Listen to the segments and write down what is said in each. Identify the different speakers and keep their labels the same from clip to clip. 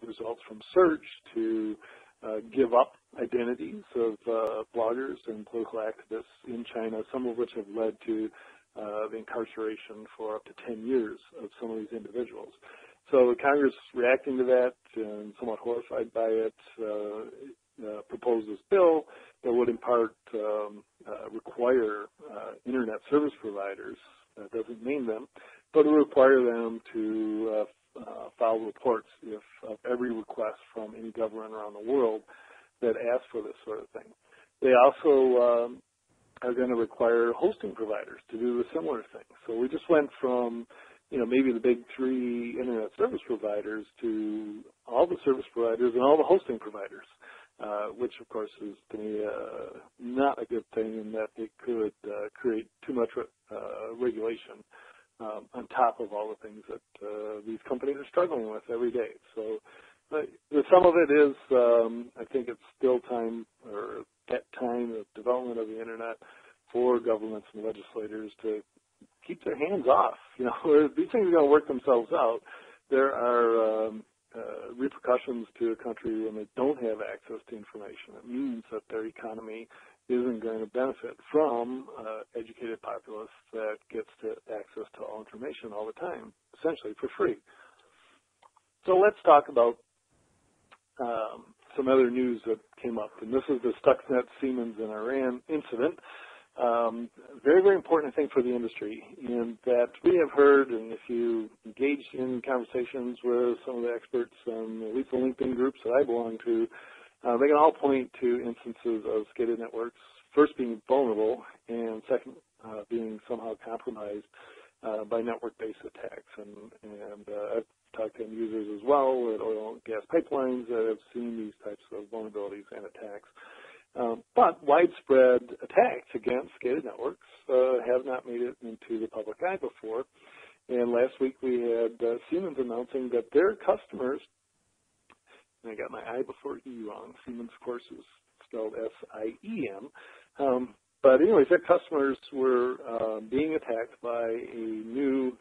Speaker 1: results from search to give up identities of bloggers and political activists in China, some of which have led to the incarceration for up to 10 years of some of these individuals. So Congress, reacting to that and somewhat horrified by it, proposed this bill that would in part require Internet service providers, doesn't name them, but would require them to file reports of every request from any government around the world that asks for this sort of thing. They also are going to require hosting providers to do a similar thing. So we just went from, maybe the big three Internet service providers to all the service providers and all the hosting providers, which of course is to me not a good thing in that it could create too much regulation on top of all the things that these companies are struggling with every day. So some of it is, I think it's still time, or at time of development of the Internet, for governments and legislators to keep their hands off. These things are going to work themselves out. There are repercussions to a country when they don't have access to information. It means that their economy isn't going to benefit from educated populace that gets to access to all information all the time, essentially for free. So let's talk about some other news that came up, and this is the Stuxnet, Siemens, and Iran incident. Very, very important, I think, for the industry, in that we have heard, and if you engage in conversations with some of the experts on at least the LinkedIn groups that I belong to, they can all point to instances of SCADA networks, first being vulnerable, and second, being somehow compromised by network-based attacks. And I've talked to end users as well at oil and gas pipelines that have seen these types of vulnerabilities and attacks. But widespread attacks against SCADA networks have not made it into the public eye before. And last week we had Siemens announcing that their customers, and I got my I before E wrong, Siemens, of course, is spelled S-I-E-M. But anyways, their customers were being attacked by a new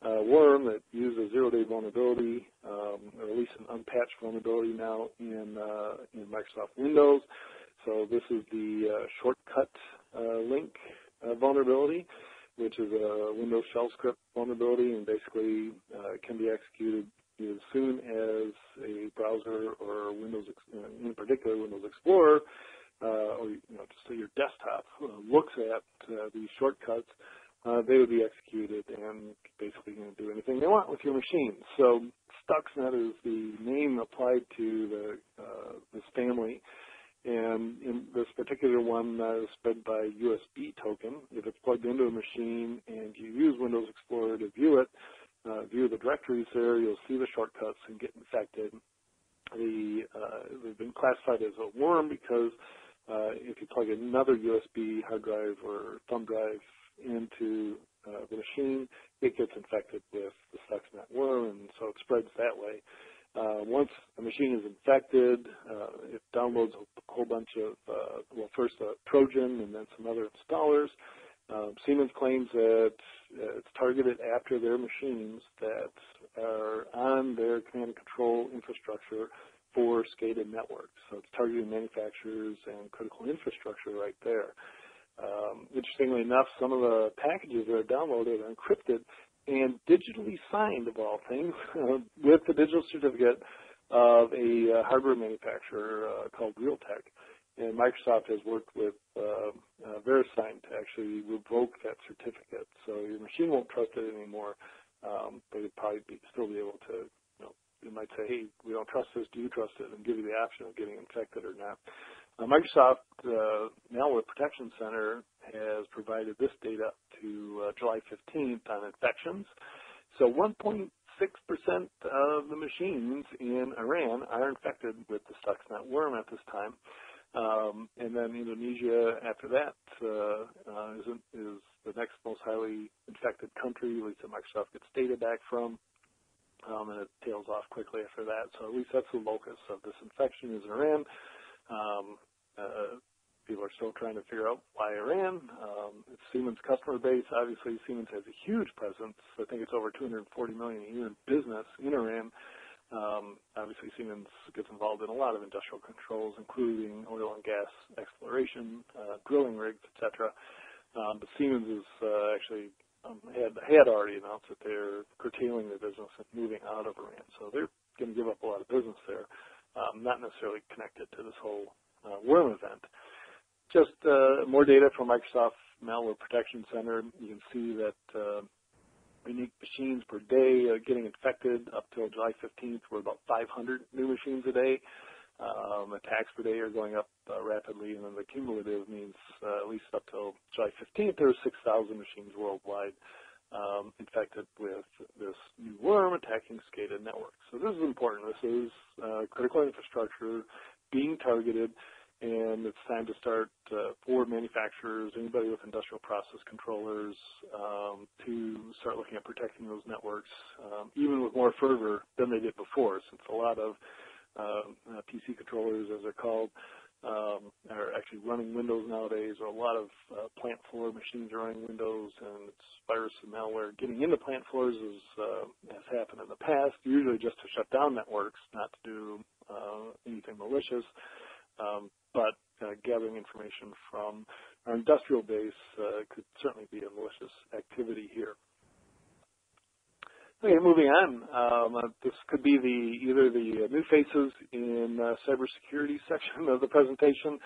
Speaker 1: worm that used a zero-day vulnerability, or at least an unpatched vulnerability now in Microsoft Windows. So this is the shortcut link vulnerability, which is a Windows shell script vulnerability, and basically can be executed as soon as a browser or Windows, in particular Windows Explorer, or just so your desktop looks at these shortcuts, they would be executed and basically going to do anything they want with your machine. So Stuxnet is the name applied to this family. And in this particular one is spread by USB token. If it's plugged into a machine and you use Windows Explorer to view it, view the directories there, you'll see the shortcuts and get infected. They've been classified as a worm because if you plug another USB hard drive or thumb drive into the machine, it gets infected with the Stuxnet worm, and so it spreads that way. Once a machine is infected, it downloads a whole bunch of, first a Trojan and then some other installers. Siemens claims that it's targeted after their machines that are on their command and control infrastructure for SCADA networks. So it's targeting manufacturers and critical infrastructure right there. Interestingly enough, some of the packages that are downloaded are encrypted and digitally signed, of all things, with the digital certificate of a hardware manufacturer called Realtek. And Microsoft has worked with VeriSign to actually revoke that certificate. So your machine won't trust it anymore, but it'd probably still be able to, you might say, hey, we don't trust this, do you trust it, and give you the option of getting infected or not. Microsoft Malware Protection Center has provided this data to July 15th on infections. So 1.6% of the machines in Iran are infected with the Stuxnet worm at this time. And then Indonesia, after that, is the next most highly infected country, at least that Microsoft gets data back from. And it tails off quickly after that. So at least that's the locus of this infection is Iran. People are still trying to figure out why Iran. It's Siemens' customer base. Obviously, Siemens has a huge presence. I think it's over $240 million a year in business in Iran. Obviously, Siemens gets involved in a lot of industrial controls, including oil and gas exploration, drilling rigs, etc. But Siemens is actually had already announced that they're curtailing their business and moving out of Iran. So they're going to give up a lot of business there, not necessarily connected to this whole worm event. Just more data from Microsoft Malware Protection Center. You can see that unique machines per day getting infected up till July 15th were about 500 new machines a day. Attacks per day are going up rapidly, and then the cumulative means at least up till July 15th, there were 6,000 machines worldwide infected with this new worm attacking SCADA networks. So this is important. This is critical infrastructure being targeted, and it's time to start for manufacturers, anybody with industrial process controllers, to start looking at protecting those networks, even with more fervor than they did before, since a lot of PC controllers, as they're called, are actually running Windows nowadays, or a lot of plant floor machines are running Windows, and it's virus and malware getting into plant floors has happened in the past, usually just to shut down networks, not to do anything malicious. But gathering information from our industrial base could certainly be a malicious activity here. Okay, moving on. This could be either the new faces in cybersecurity section of the presentation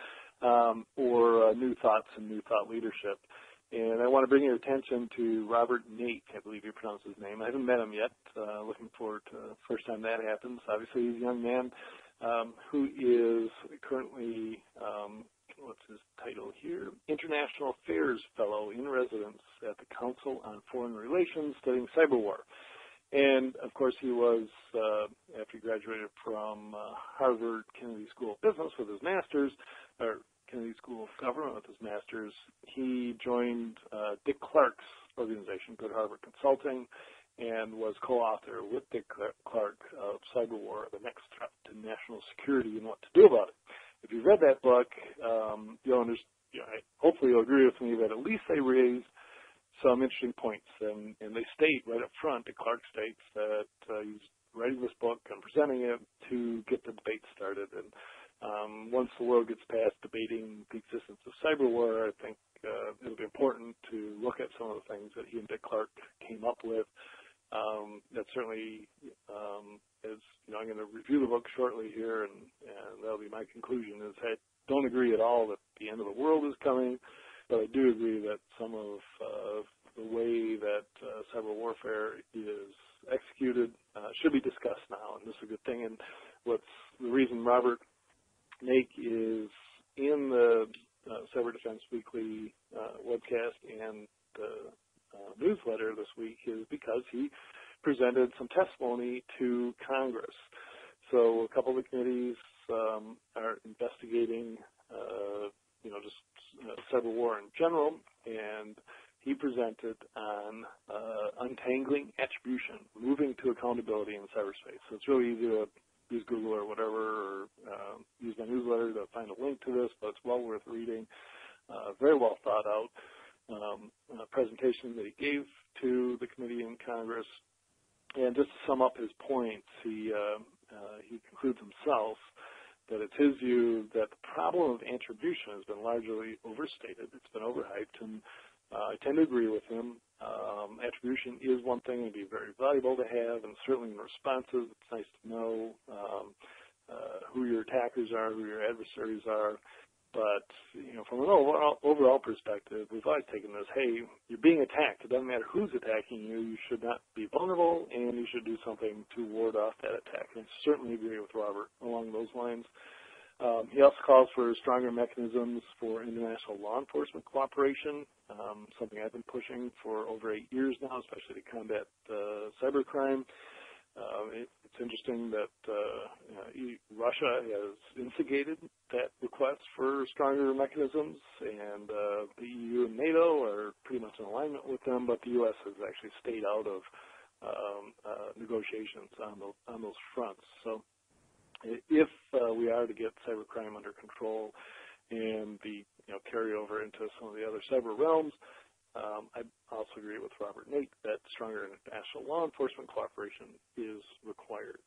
Speaker 1: or new thoughts and new thought leadership. And I want to bring your attention to Robert Nate, I believe you pronounce his name. I haven't met him yet. Looking forward to the first time that happens. Obviously, he's a young man who is currently, what's his title here? International Affairs Fellow in Residence at the Council on Foreign Relations studying cyberwar. And, of course, he was, after he graduated from Harvard Kennedy School of Business with his master's, or Kennedy School of Government with his master's, he joined Dick Clark's organization, Good Harvard Consulting, and was co-author with Dick Clark of Cyberwar, The Next Threat to National Security and What to Do About it. If you've read that book, hopefully you'll agree with me that at least they raise some interesting points, and they state right up front, Dick Clark states that he's writing this book and presenting it to get the debate started. And once the world gets past debating the existence of cyberwar, I think it'll be important to look at some of the things that he and Dick Clark came up with. That certainly is, I'm going to review the book shortly here, and that'll be my conclusion, is I don't agree at all that the end of the world is coming, but I do agree that some of the way that cyber warfare is executed should be discussed now, and this is a good thing. And what's the reason Robert Nake is in the Cyber Defense Weekly webcast and the newsletter this week is because he presented some testimony to Congress. So a couple of the committees are investigating cyber war in general, and he presented on untangling attribution, moving to accountability in cyberspace. So it's really easy to use Google or whatever, or use my newsletter to find a link to this, but it's well worth reading. Very well thought out presentation that he gave to the committee in Congress. And just to sum up his points, he concludes himself that it's his view that the problem of attribution has been largely overstated. It's been overhyped, and I tend to agree with him. Attribution is one thing and be very valuable to have, and certainly in responses, it's nice to know who your attackers are, who your adversaries are. But, from an overall perspective, we've always taken this, hey, you're being attacked. It doesn't matter who's attacking you. You should not be vulnerable, and you should do something to ward off that attack. And I certainly agree with Robert along those lines. He also calls for stronger mechanisms for international law enforcement cooperation, something I've been pushing for over 8 years now, especially to combat cybercrime. It's interesting that Russia has instigated that request for stronger mechanisms, and the EU and NATO are pretty much in alignment with them, but the U.S. has actually stayed out of negotiations on those fronts. So if we are to get cybercrime under control and the carryover into some of the other cyber realms, I also agree with Robert Nate that stronger international law enforcement cooperation is required.